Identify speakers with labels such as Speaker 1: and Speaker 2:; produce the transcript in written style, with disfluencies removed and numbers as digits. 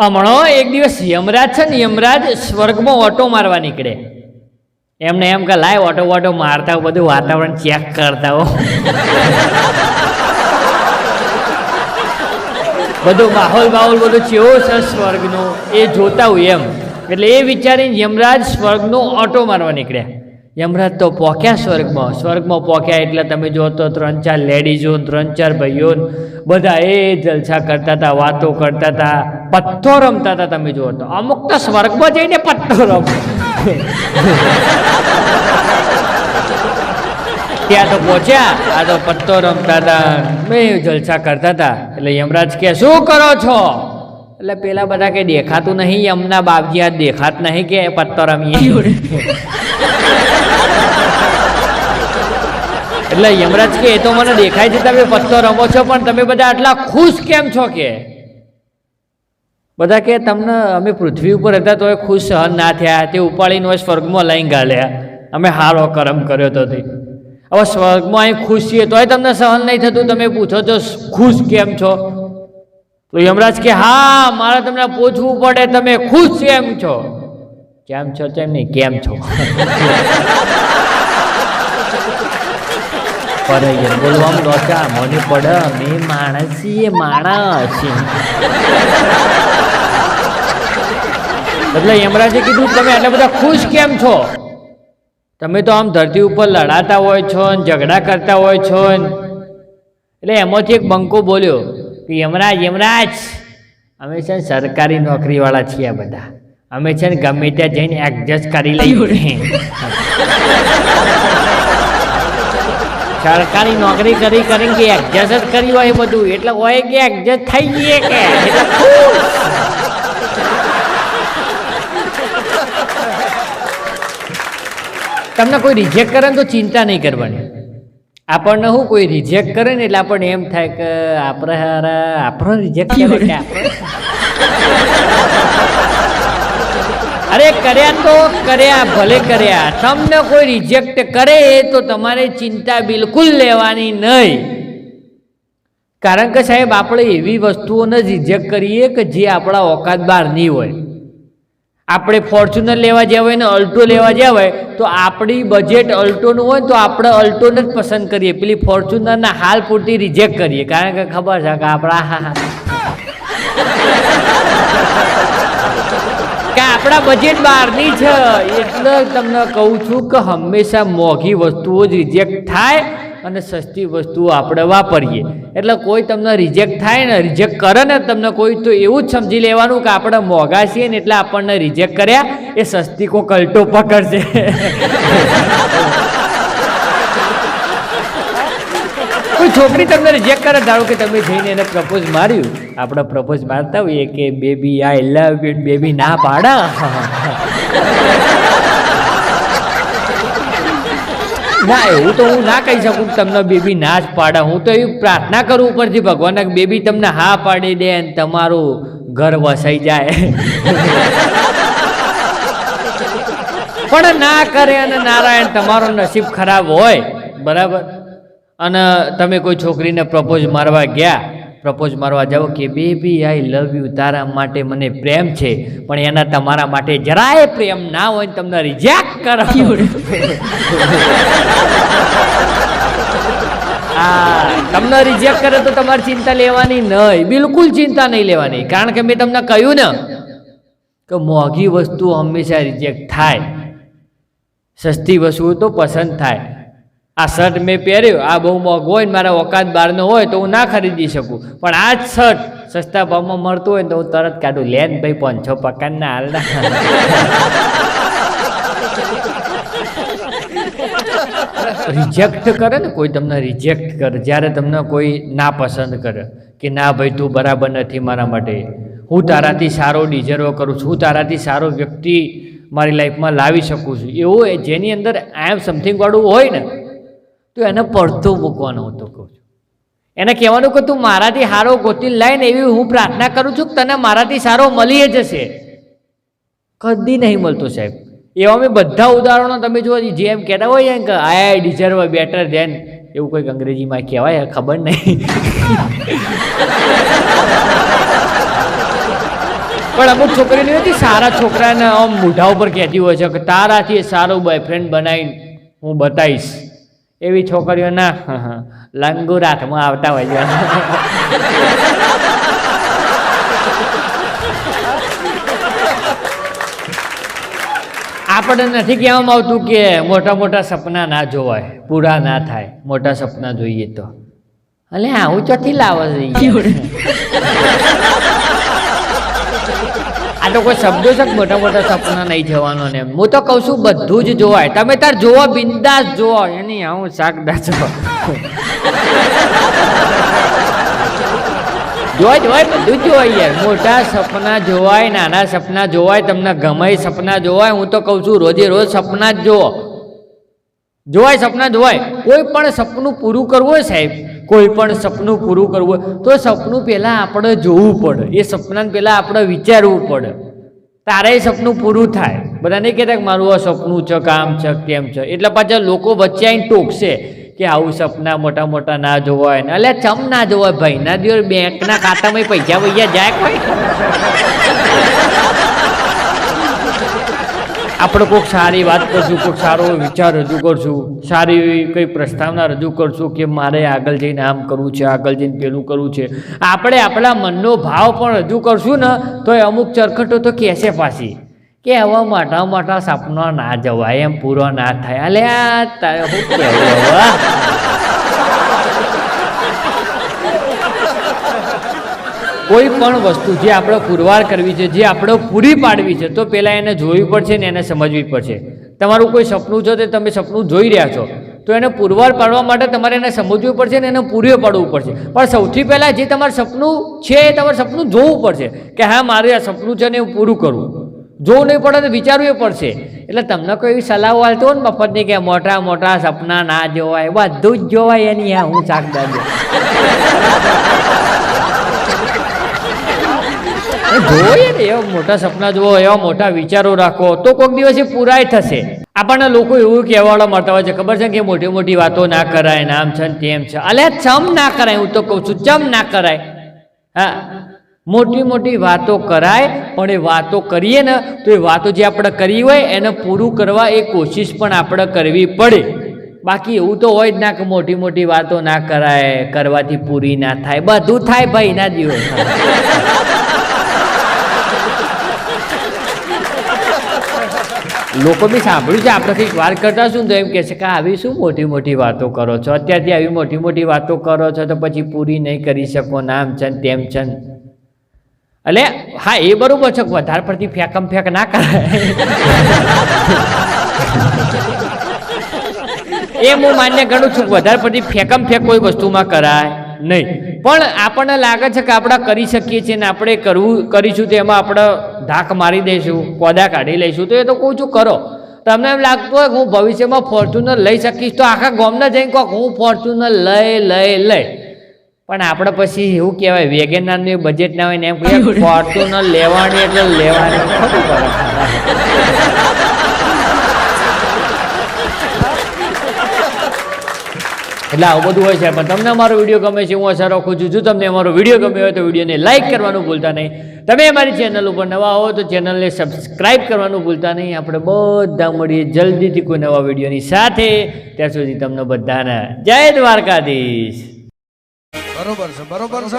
Speaker 1: હમણો એક દિવસ યમરાજ છે ને, યમરાજ સ્વર્ગમાં ઓટો મારવા નીકળે. એમને એમ કે લાય ઓટો વોટો મારતા હો, બધું વાતાવરણ ચેક કરતા હો, બધું માહોલ બધું કેવો છે સ્વર્ગનો એ જોતા હોય એમ. એટલે એ વિચારીને યમરાજ સ્વર્ગનો ઓટો મારવા નીકળ્યા. યમરાજ તો પોક્યા સ્વર્ગમાં પોક્યા એટલે તમે જો તો 3-4 લેડીઝો, 3-4 ભાઈઓ બધા એ જલસા કરતા હતા, વાતો કરતા હતા, પત્તો રમતા હતા. તમે જુઓ તો અમુક તો સ્વર્ગમાં જઈને પત્તો રમે. ત્યાં તો પહોંચ્યા, આ તો પત્તો રમતા હતા, મેં જલસા કરતા હતા. એટલે યમરાજ કે શું કરો છો? એટલે પેલા બધા કે દેખાતું નહીં, યમના બાપજી આ દેખાત નહીં કે પત્તો રમીએ. એટલે યમરાજ કે એ તો મને દેખાય છે તમે પત્તો રમો છો, પણ તમે બધા આટલા ખુશ કેમ છો? કે બધા કે તમને અમે પૃથ્વી ઉપર હતા તો એ ખુશ સહન ના થયા, તે ઉપાડીને હોય સ્વર્ગમાં લઈને ગાલ્યા, અમે હારો કરમ કર્યો તો તે. હવે સ્વર્ગમાં અહીં ખુશ છીએ તોય તમને સહન નહીં થતું, તમે પૂછો છો ખુશ કેમ છો? તો યમરાજ કે હા, મારે તમને પૂછવું પડે તમે ખુશ કેમ છો? કેમ છો તેમ નહીં, કેમ છો? પર બોલવામાં લોચા મને પડે, મેં માણસ છીએ, માણસ. એટલે યમરાજે કીધું તમે આટલા બધા ખુશ કેમ છો? તમે તો આમ ધરતી ઉપર લડાતા હોય છો ને ઝઘડા કરતા હોય છો ને. એટલે એમાંથી એક બંકો બોલ્યો કે યમરાજ અમે છે ને સરકારી નોકરીવાળા છીએ બધા, અમે છે ને ગમે ત્યાં જઈને એડજસ્ટ કરી લઈએ. સરકારી નોકરી કરીને કે એડજસ્ટ જ કરી હોય બધું, એટલે હોય કે એડજસ્ટ થઈ જઈએ કે એટલે તમને કોઈ રિજેક્ટ કરે ને તો ચિંતા નહીં કરવાની. આપણને શું કોઈ રિજેક્ટ કરે ને એટલે આપણને એમ થાય કે આપણો રિજેક્ટ કરે કે અરે કર્યા તો કર્યા, ભલે કર્યા. તમને કોઈ રિજેક્ટ કરે તો તમારે ચિંતા બિલકુલ લેવાની નહીં. કારણ કે સાહેબ આપણે એવી વસ્તુઓને જ રિજેક્ટ કરીએ કે જે આપણા ઓકાત બહાર નહીં હોય. આપણે ફોર્ચ્યુનર લેવા જ્યાં હોય ને અલ્ટો લેવા જ્યાં હોય તો આપણી બજેટ અલ્ટોનું હોય તો આપણે અલ્ટોને જ પસંદ કરીએ, પેલી ફોર્ચ્યુનરના હાલ પૂરતી રિજેક્ટ કરીએ. કારણ કે ખબર છે કે આપણા બજેટ બહારની છે. એટલે તમને કહું છું કે હંમેશા મોંઘી વસ્તુઓ જ રિજેક્ટ થાય અને સસ્તી વસ્તુઓ આપણે વાપરીએ. એટલે કોઈ તમને રિજેક્ટ થાય ને, રિજેક્ટ કરે ને તમને કોઈ, તો એવું જ સમજી લેવાનું કે આપણે મોંઘા છીએ ને એટલે આપણને રિજેક્ટ કર્યા, એ સસ્તી કોઈ કલ્ટો પકડશે. કોઈ છોકરી તમને રિજેક્ટ કરે, ધારો કે તમે જઈને એને પ્રપોઝ માર્યું, આપણે પ્રપોઝ મારતા હોઈએ કે baby I love you, baby ના પાડા. ના, એવું તો હું ના કહી શકું કે તમને બેબી ના જ પાડે. હું તો એવી પ્રાર્થના કરું ઉપરથી ભગવાનને કે બેબી તમને હા પાડી દે ને તમારું ઘર વસાઈ જાય. પણ ના કરે અને નારાયણ તમારો નસીબ ખરાબ હોય, બરાબર, અને તમે કોઈ છોકરીને પ્રપોઝ મારવા ગયા, પ્રપોઝ મારવા જાઓ કે બેબી આઈ લવ યુ, તારા માટે મને પ્રેમ છે, પણ એના તમારા માટે જરાય પ્રેમ ના હોય ને તમને રિજેક્ટ કરાવ્યું. હા, તમને રિજેક્ટ કરે તો તમારે ચિંતા લેવાની નહીં, બિલકુલ ચિંતા નહીં લેવાની. કારણ કે મેં તમને કહ્યું ને કે મોંઘી વસ્તુ હંમેશા રિજેક્ટ થાય, સસ્તી વસ્તુઓ તો પસંદ થાય. આ શર્ટ મેં પહેર્યો, આ બહુ મોંઘો હોય ને મારા ઓકાત બહારનો હોય તો હું ના ખરીદી શકું, પણ આ જ શર્ટ સસ્તા ભાવમાં મળતું હોય તો હું તરત કાઢું, લે ને ભાઈ 500 પકાનના હાલના. રિજેક્ટ કરે ને કોઈ, તમને રિજેક્ટ કરે જ્યારે તમને કોઈ ના પસંદ કરે કે ના ભાઈ તું બરાબર નથી મારા માટે, હું તારાથી સારો ડિઝર્વ કરું છું, હું તારાથી સારો વ્યક્તિ મારી લાઈફમાં લાવી શકું છું, એવું જેની અંદર આઈ એમ સમથિંગ વાળું હોય ને તો એને પડતો મૂકવાનો હતો. કહું છું એને કહેવાનું કે તું મારાથી સારો ગોતી લાઈને એવી હું પ્રાર્થના કરું છું કે તને મારાથી સારો મળી જશે. કદી નહીં મળતો સાહેબ. એવા મેં બધા ઉદાહરણો તમે જુઓ, જેમ કહેતા હોય કે આઈ ડિઝર્વ બેટર ધેન, એવું કોઈક અંગ્રેજીમાં કહેવાય, ખબર નહીં. પણ અમુક છોકરીની હતી સારા છોકરાને આમ મોઢા ઉપર કહેતી હોય છે કે તારાથી સારો બોયફ્રેન્ડ બનાવીને હું બતાવીશ. એવી છોકરીઓ ના લંગુર હાથમાં આવતા હોય છે. આપણે નથી કહેવામાં આવતું કે મોટા મોટા સપના ના જોવાય, પૂરા ના થાય. મોટા સપના જોઈએ તો અલે આવું ચોથી લાવો છે. આ તો કોઈ શબ્દો છે કે મોટા મોટા સપના નહીં જવાનો ને. હું તો કહું છું બધું જ જોવાય. તમે તાર જોવો, બિંદાસ જોવો. એની આવું શાકદા છો જોવાય બધું જ જોવાય યાર. મોટા સપના જોવાય, નાના સપના જોવાય, તમને ગમે સપના જોવાય. હું તો કહું છું રોજે રોજ સપના જ જોવાય સપના જોવાય. કોઈ પણ સપનું પૂરું કરવું હોય સાહેબ, કોઈ પણ સપનું પૂરું કરવું હોય તો સપનું પહેલાં આપણે જોવું પડે. એ સપનાને પહેલાં આપણે વિચારવું પડે, તારે એ સપનું પૂરું થાય. બધા નહીં કહેતા કે મારું આ સપનું છે, કામ છે, કેમ છે. એટલે પાછા લોકો વચ્ચે આવીને ટોકશે કે આવું સપના મોટા મોટા ના જોવાય ને. એટલે ચમ ના જોવાય ભાઈ? ના દિવસ બેંકના ખાતામાં પૈસા જાય કોઈ. આપણે કોઈક સારી વાત કરશું, કોઈક સારો વિચાર રજૂ કરશું, સારી કંઈ પ્રસ્તાવના રજૂ કરશું કે મારે આગળ જઈને આમ કરવું છે, આગળ જઈને પેલું કરવું છે. આપણે આપણા મનનો ભાવ પણ રજૂ કરશું ને તો એ અમુક ચરખટો તો કહેશે પાછી કે આવા મોટા મોટા સપના ના જવાય, એમ પૂરો ના થાય. અલે આ તારે શું કહેવું હવે? કોઈ પણ વસ્તુ જે આપણે પુરવાર કરવી છે, જે આપણે પૂરી પાડવી છે, તો પહેલાં એને જોવી પડશે ને એને સમજવી પડશે. તમારું કોઈ સપનું છે તે તમે સપનું જોઈ રહ્યા છો તો એને પુરવાર પાડવા માટે તમારે એને સમજવું પડશે ને એને પૂરું પાડવું પડશે. પણ સૌથી પહેલાં જે તમારું સપનું છે એ તમારું સપનું જોવું પડશે કે હા મારે આ સપનું છે ને હું પૂરું કરું. જોવું નહીં પડે તો વિચારવું પડશે. એટલે તમને કોઈ એવી સલાહ હાલતો હોય ને મફતની કે મોટા મોટા સપના ના જોવાય, બધું જ જોવાય એની હા હું શાકભાજી જોઈએ ને. એવા મોટા સપના જુઓ, એવા મોટા વિચારો રાખો તો કોઈક દિવસે પૂરાય થશે. આપણને લોકો એવું કહેવાડવા મળતા હોય છે ખબર છે કે મોટી મોટી વાતો ના કરાય, નામ છે ને તેમ છે. અલે ચમ ના કરાય? હું તો કહું છું ચમ ના કરાય? હા, મોટી મોટી વાતો કરાય, પણ એ વાતો કરીએ ને તો એ વાતો જે આપણે કરી હોય એને પૂરું કરવા એ કોશિશ પણ આપણે કરવી પડે. બાકી એવું તો હોય જ ના કે મોટી મોટી વાતો ના કરાય, કરવાથી પૂરી ના થાય. બધું થાય ભાઈ ના દિવસ. લોકો બી સાંભળ્યું છે આપણે કંઈક વાત કરતા શું તો એમ કહે છે કે આવી શું મોટી મોટી વાતો કરો છો, અત્યારથી આવી મોટી મોટી વાતો કરો છો તો પછી પૂરી નહીં કરી શકો, નામ છે ને તેમ છે ને. એટલે હા એ બરાબર છે, વધારે પડતી ફેંકમ ફેંક ના કરાય. એ હું માન્ય ગણું છું, વધારે પડતી ફેંકમ ફેંક કોઈ વસ્તુમાં કરાય નહીં. પણ આપણને લાગે છે કે આપણે કરી શકીએ છીએ ને આપણે કરીશું તો એમાં આપણે ધાક મારી દઈશું, કોદા કાઢી લઈશું. તો એ તો કહું છું કરો. તમને એમ લાગતું હોય કે હું ભવિષ્યમાં ફોર્ચ્યુનર લઈ શકીશ તો આખા ગામના જઈને કહો હું ફોર્ચ્યુનર લઈ. પણ આપણે પછી એવું કહેવાય વેગેનારનું બજેટ ના હોય ને એમ કહીએ ફોર્ચ્યુનર લેવાની એટલે લેવાની. એટલે આવું બધું હોય છે. પણ તમને અમારો વિડીયો ગમે છે હું આશા રાખું છું. જો તમને અમારો વિડીયો ગમ્યો હોય તો વિડીયોને લાઇક કરવાનું ભૂલતા નહીં. તમે અમારી ચેનલ ઉપર નવા હો તો ચેનલને સબસ્ક્રાઈબ કરવાનું ભૂલતા નહીં. આપણે બધા મળીએ જલ્દીથી કોઈ નવા વિડીયોની સાથે. ત્યાં સુધી તમને બધાને જય દ્વારકાધીશ.
Speaker 2: બરોબર છે.